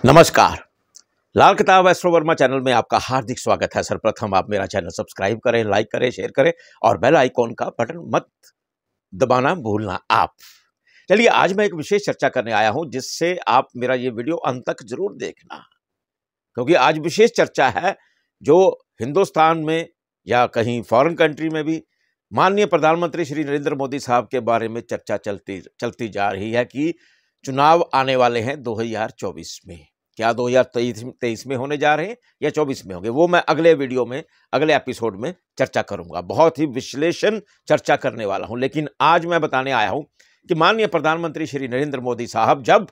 नमस्कार। लाल किताब astro Verma channel में आपका हार्दिक स्वागत है। सर्वप्रथम आप मेरा चैनल सब्सक्राइब करें, लाइक करें, शेयर करें और बेल आइकॉन का बटन मत दबाना भूलना आप। चलिए, आज मैं एक विशेष चर्चा करने आया हूं जिससे आप मेरा ये वीडियो अंत तक जरूर देखना, क्योंकि आज विशेष चर्चा है जो हिंदुस्तान में या कहीं फॉरेन कंट्री में भी माननीय प्रधानमंत्री श्री नरेंद्र मोदी साहब के बारे में चर्चा चलती जा रही है कि चुनाव आने वाले हैं 2024 में। क्या 2023 में होने जा रहे हैं या 24 में होंगे, वो मैं अगले वीडियो में, अगले एपिसोड में चर्चा करूंगा। बहुत ही विश्लेषण चर्चा करने वाला हूं, लेकिन आज मैं बताने आया हूं कि माननीय प्रधानमंत्री श्री नरेंद्र मोदी साहब जब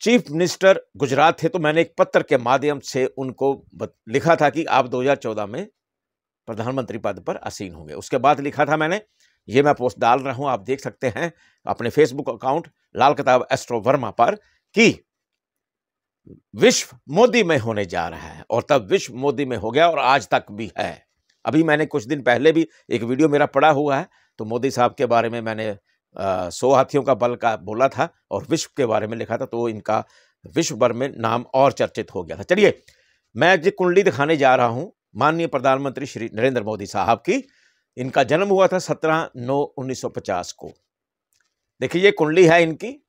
चीफ मिनिस्टर गुजरात थे तो मैंने एक पत्र के माध्यम से उनको लिखा था कि आप 2014 में प्रधानमंत्री पद पर आसीन होंगे। उसके बाद लिखा था मैंने, ये मैं पोस्ट डाल रहा हूं, आप देख सकते हैं अपने फेसबुक अकाउंट लाल किताब एस्ट्रो वर्मा पर, कि विश्व मोदी में होने जा रहा है। और तब विश्व मोदी में हो गया और आज तक भी है। अभी मैंने कुछ दिन पहले भी एक वीडियो मेरा पड़ा हुआ है, तो मोदी साहब के बारे में मैंने 100 हाथियों का बल का बोला था और विश्व के बारे में लिखा था, तो इनका विश्व भर में नाम और चर्चित हो गया था। चलिए, मैं जो कुंडली दिखाने जा रहा हूं माननीय प्रधानमंत्री श्री नरेंद्र मोदी साहब की। इनका जन्म हुआ था 17/9/1950 को। देखिए, ये कुंडली है इनकी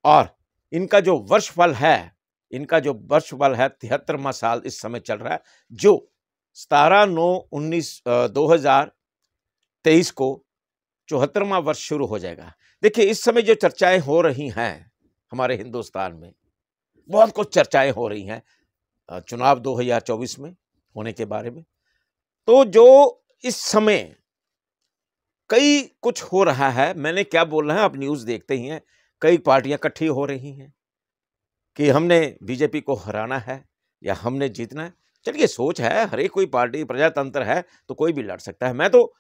और इनका जो वर्षफल है, 73वां साल इस समय चल रहा है, जो 17/9/2023 को 74वां वर्ष शुरू हो जाएगा। देखिए, इस समय जो चर्चाएं हो रही हैं हमारे हिंदुस्तान में, बहुत कुछ चर्चाएं हो रही हैं चुनाव 2024 में होने के बारे में। तो जो इस समय कई कुछ हो रहा है, मैंने क्या बोल रहा है आप न्यूज़ देखते ही हैं, कई पार्टियां इकट्ठी हो रही हैं कि हमने बीजेपी को हराना है या हमने जीतना है। चलिए, सोच है, हर एक कोई पार्टी, प्रजातंत्र है तो कोई भी लड़ सकता है। मैं तो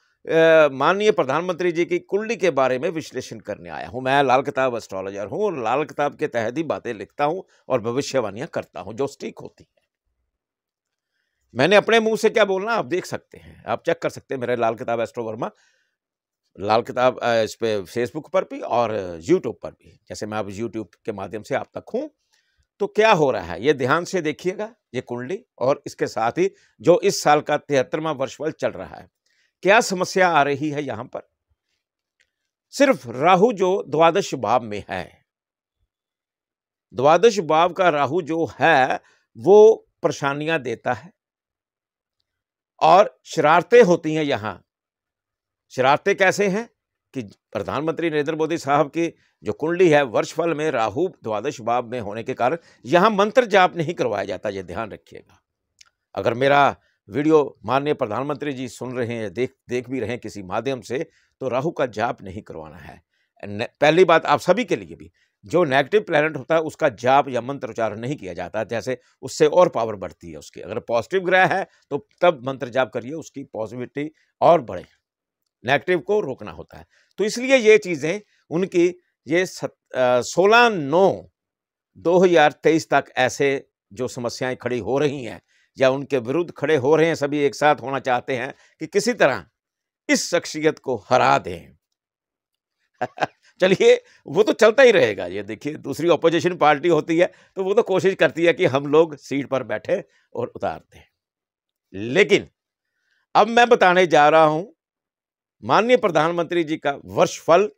माननीय प्रधानमंत्री जी की कुंडली के बारे में विश्लेषण करने आया हूं। मैं लाल किताब एस्ट्रोलॉजर हूं और लाल किताब के तहत ही बातें लिखता हूं और भविष्यवाणियां करता हूं जो सटीक होती है। मैंने अपने मुंह से क्या बोलना आप देख सकते हैं, आप चेक कर सकते हैं मेरे लाल किताब एस्ट्रो वर्मा, लाल किताब इस पे फेसबुक पर भी और यूट्यूब पर भी। जैसे मैं अब यूट्यूब के माध्यम से आप तक हूं, तो क्या हो रहा है ये ध्यान से देखिएगा, ये कुंडली, और इसके साथ ही जो इस साल का 73वां वर्षफल चल रहा है, क्या समस्या आ रही है यहां पर। सिर्फ राहु जो द्वादश भाव में है, द्वादश भाव का राहु जो है वो परेशानियां देता है और शरारतें होती हैं। यहां शरारतें कैसे हैं कि प्रधानमंत्री नरेंद्र मोदी साहब की जो कुंडली है, वर्षफल में राहु द्वादश भाव में होने के कारण यहां मंत्र जाप नहीं करवाया जाता, ये ध्यान रखिएगा। अगर मेरा वीडियो माननीय प्रधानमंत्री जी सुन रहे हैं, देख भी रहे हैं किसी माध्यम से, तो राहु का जाप नहीं करवाना है। पहली बात, आप सभी के लिए भी, जो नेगेटिव प्लैनेट होता है उसका जाप या मंत्र उच्चारण नहीं किया जाता, जैसे उससे और पावर बढ़ती है उसकी। अगर पॉजिटिव ग्रह है तो तब मंत्र जाप करिए, उसकी पॉजिटिविटी और बढ़े, नेगेटिव को रोकना होता है। तो इसलिए ये चीजें उनकी, ये 16/9/2023 तक ऐसे जो समस्याएं खड़ी हो रही हैं या उनके विरुद्ध खड़े हो रहे हैं, सभी एक साथ होना चाहते हैं कि किसी तरह इस शख्सियत को हरा दें। चलिए, वो तो चलता ही रहेगा। ये देखिए, दूसरी ऑपोजिशन पार्टी होती है तो वो तो कोशिश करती है कि हम लोग सीट पर बैठे और उतार दें। लेकिन अब मैं बताने जा रहा हूं माननीय प्रधानमंत्री जी का वर्षफल।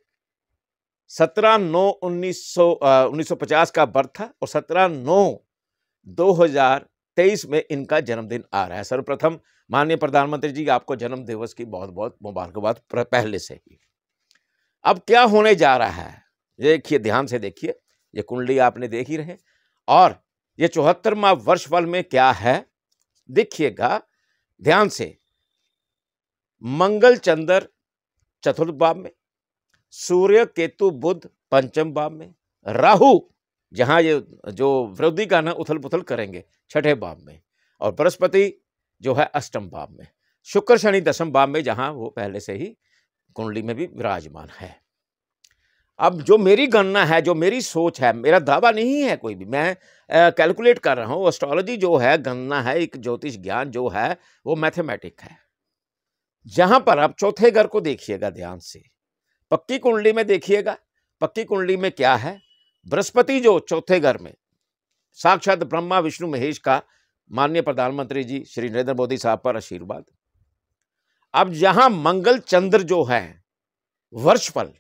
17/9/1950 का बर्थ था और 17/9/2023 में इनका जन्मदिन आ रहा है। सर्वप्रथम माननीय प्रधानमंत्री जी, आपको जन्म दिवस की बहुत बहुत मुबारकबाद पहले से ही। अब क्या होने जा रहा है, देखिए, ध्यान से देखिए, ये कुंडली आपने देख ही रहे, और ये 74वां वर्षफल में क्या है देखिएगा ध्यान से। मंगल चंद्र चतुर्थ भाव में, सूर्य केतु बुध पंचम भाव में, राहु जहां ये जो विरोधी का ना उथल पुथल करेंगे छठे भाव में, और बृहस्पति जो है अष्टम भाव में, शुक्र शनि दशम भाव में, जहां वो पहले से ही कुंडली में भी विराजमान है। अब जो मेरी गणना है, जो मेरी सोच है, मेरा दावा नहीं है कोई भी, मैं कैलकुलेट कर रहा हूं। एस्ट्रोलॉजी जो है, गणना है, एक ज्योतिष ज्ञान जो है, वो मैथमेटिक है। जहां पर आप चौथे घर को देखिएगा ध्यान से, पक्की कुंडली में देखिएगा, पक्की कुंडली में क्या है, बृहस्पति जो चौथे घर में, साक्षात ब्रह्मा विष्णु महेश का माननीय प्रधानमंत्री जी श्री नरेंद्र मोदी साहब पर आशीर्वाद। अब जहां मंगल चंद्र जो है वर्षफल,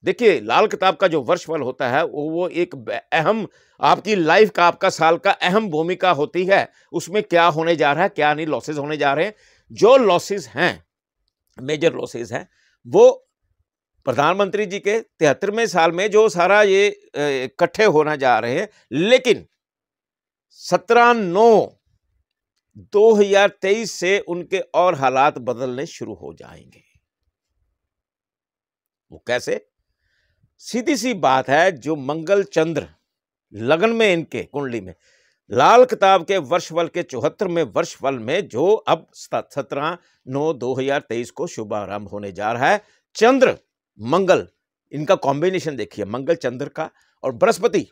देखिए लाल किताब का जो वर्षफल होता है वो एक अहम आपकी लाइफ का, आपका साल का अहम भूमिका होती है। उसमें क्या होने जा रहा है, क्या नहीं लॉसेस होने जा रहे हैं। जो लॉसेस हैं, मेजर लॉसेस हैं, वो प्रधानमंत्री जी के 73वें साल में जो सारा ये इकट्ठे होना जा रहे हैं, लेकिन 17/9/2023 से उनके और हालात बदलने शुरू हो जाएंगे। वो कैसे? सीधी सी बात है, जो मंगल चंद्र लगन में इनके कुंडली में लाल किताब के वर्षफल के 74वें वर्षफल में जो अब 17/9/2023 को शुभारंभ होने जा रहा है। चंद्र मंगल, इनका कॉम्बिनेशन देखिए, मंगल चंद्र का, और बृहस्पति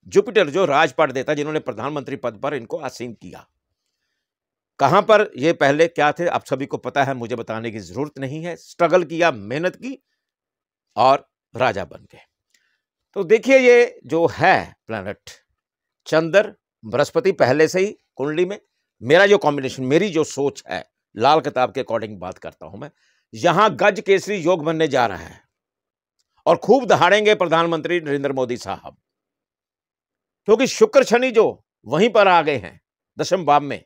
जुपिटर जो राजपाट देता, जिन्होंने प्रधानमंत्री पद पर इनको आसीन किया। कहां पर ये पहले क्या थे आप सभी को पता है, मुझे बताने की जरूरत नहीं है। स्ट्रगल किया, मेहनत की और राजा बन गए। तो देखिए ये जो है प्लैनेट चंद्र बृहस्पति पहले से ही कुंडली में, मेरा जो कॉम्बिनेशन, मेरी जो सोच है, लाल किताब के अकॉर्डिंग बात करता हूं मैं, यहां गज केसरी योग बनने जा रहा है और खूब दहाड़ेंगे प्रधानमंत्री नरेंद्र मोदी साहब, क्योंकि शुक्र शनि जो वहीं पर आ गए हैं दशम भाव में,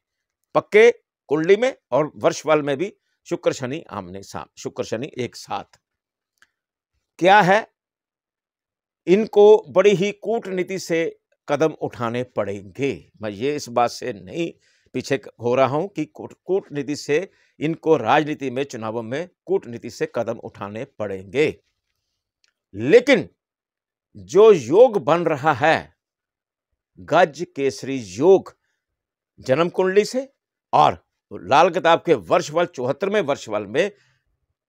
पक्के कुंडली में और वर्षफल में भी शुक्र शनि आमने सामने, शुक्र शनि एक साथ। क्या है, इनको बड़ी ही कूटनीति से कदम उठाने पड़ेंगे। मैं ये इस बात से नहीं पीछे हो रहा हूं कि कूटनीति से इनको राजनीति में, चुनावों में कूटनीति से कदम उठाने पड़ेंगे। लेकिन जो योग बन रहा है गज केसरी योग जन्म कुंडली से, और लाल किताब के वर्षफल 74वें वर्षफल में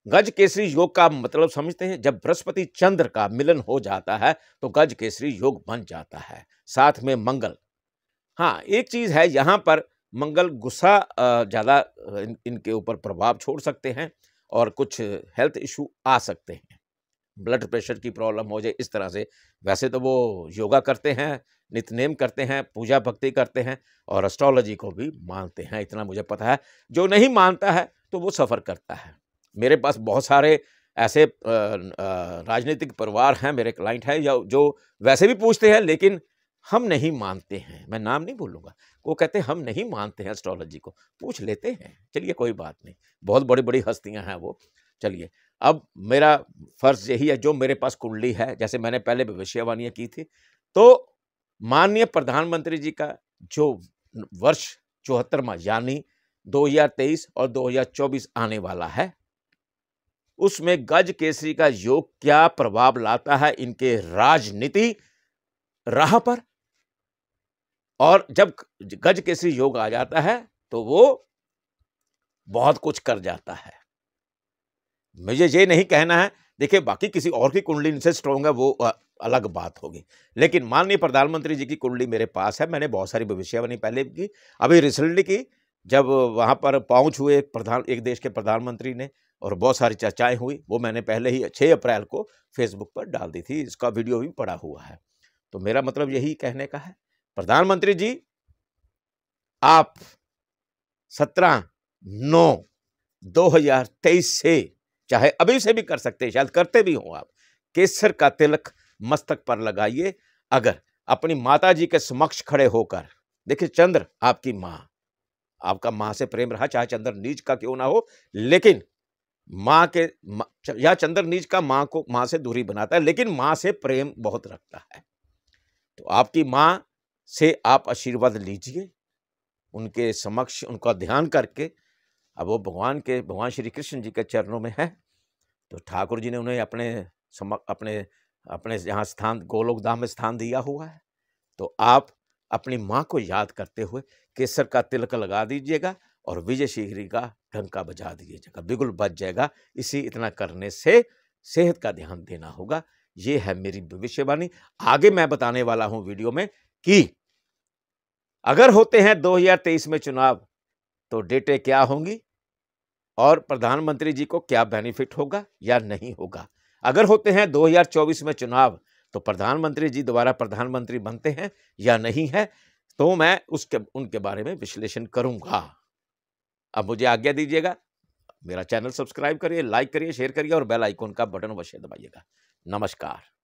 गज केसरी योग का मतलब समझते हैं, जब बृहस्पति चंद्र का मिलन हो जाता है तो गज केसरी योग बन जाता है, साथ में मंगल। हाँ, एक चीज है, यहां पर मंगल गुस्सा ज्यादा इनके ऊपर प्रभाव छोड़ सकते हैं और कुछ हेल्थ इशू आ सकते हैं, ब्लड प्रेशर की प्रॉब्लम हो जाए इस तरह से। वैसे तो वो योगा करते हैं, नित्यनेम करते हैं, पूजा भक्ति करते हैं और एस्ट्रोलॉजी को भी मानते हैं, इतना मुझे पता है। जो नहीं मानता है तो वो सफ़र करता है। मेरे पास बहुत सारे ऐसे राजनीतिक परिवार हैं, मेरे क्लाइंट हैं, या जो वैसे भी पूछते हैं लेकिन हम नहीं मानते हैं, मैं नाम नहीं बोलूँगा, वो कहते हैं हम नहीं मानते हैं एस्ट्रोलॉजी को। पूछ लेते हैं, चलिए कोई बात नहीं, बहुत बड़ी बड़ी हस्तियाँ हैं वो। चलिए, अब मेरा फर्ज यही है, जो मेरे पास कुंडली है, जैसे मैंने पहले भविष्यवाणियाँ की थी, तो माननीय प्रधानमंत्री जी का जो वर्ष 74वां यानी 2023 और 2024 आने वाला है, उसमें गज केसरी का योग क्या प्रभाव लाता है इनके राजनीति राह पर। और जब गज केसरी योग आ जाता है तो वो बहुत कुछ कर जाता है। मुझे ये नहीं कहना है, देखिए बाकी किसी और की कुंडली इनसे स्ट्रॉन्ग है, वो अलग बात होगी, लेकिन माननीय प्रधानमंत्री जी की कुंडली मेरे पास है। मैंने बहुत सारी भविष्यवाणी पहले की, अभी रिसेंटली की, जब वहां पर पहुंच हुए एक देश के प्रधानमंत्री ने और बहुत सारी चर्चाएं हुई, वो मैंने पहले ही 6 अप्रैल को फेसबुक पर डाल दी थी, इसका वीडियो भी पड़ा हुआ है। तो मेरा मतलब यही कहने का है, प्रधानमंत्री जी आप 17/9/2023 से, चाहे अभी से भी कर सकते हैं, शायद करते भी हों आप, केसर का तिलक मस्तक पर लगाइए। अगर अपनी माता जी के समक्ष खड़े होकर, देखिए चंद्र आपकी माँ, आपका माँ से प्रेम रहा, चाहे चंद्र नीच का क्यों ना हो, लेकिन माँ के या चंद्र नीच का माँ से दूरी बनाता है, लेकिन माँ से प्रेम बहुत रखता है। तो आपकी माँ से आप आशीर्वाद लीजिए, उनके समक्ष उनका ध्यान करके। अब वो भगवान श्री कृष्ण जी के चरणों में है, तो ठाकुर जी ने उन्हें अपने यहाँ स्थान, गोलोक धाम में स्थान दिया हुआ है। तो आप अपनी माँ को याद करते हुए केसर का तिलक लगा दीजिएगा और विजय शीघ्री का डंका बजा दीजिएगा, बिगुल बज जाएगा। इतना करने से सेहत का ध्यान देना होगा। ये है मेरी भविष्यवाणी। आगे मैं बताने वाला हूं वीडियो में कि अगर होते हैं 2023 में चुनाव तो डेटें क्या होंगी और प्रधानमंत्री जी को क्या बेनिफिट होगा या नहीं होगा। अगर होते हैं 2024 में चुनाव तो प्रधानमंत्री जी दोबारा प्रधानमंत्री बनते हैं या नहीं है, तो मैं उनके बारे में विश्लेषण करूंगा। अब मुझे आज्ञा दीजिएगा। मेरा चैनल सब्सक्राइब करिए, लाइक करिए, शेयर करिए और बेल आइकॉन का बटन अवश्य दबाइएगा। नमस्कार।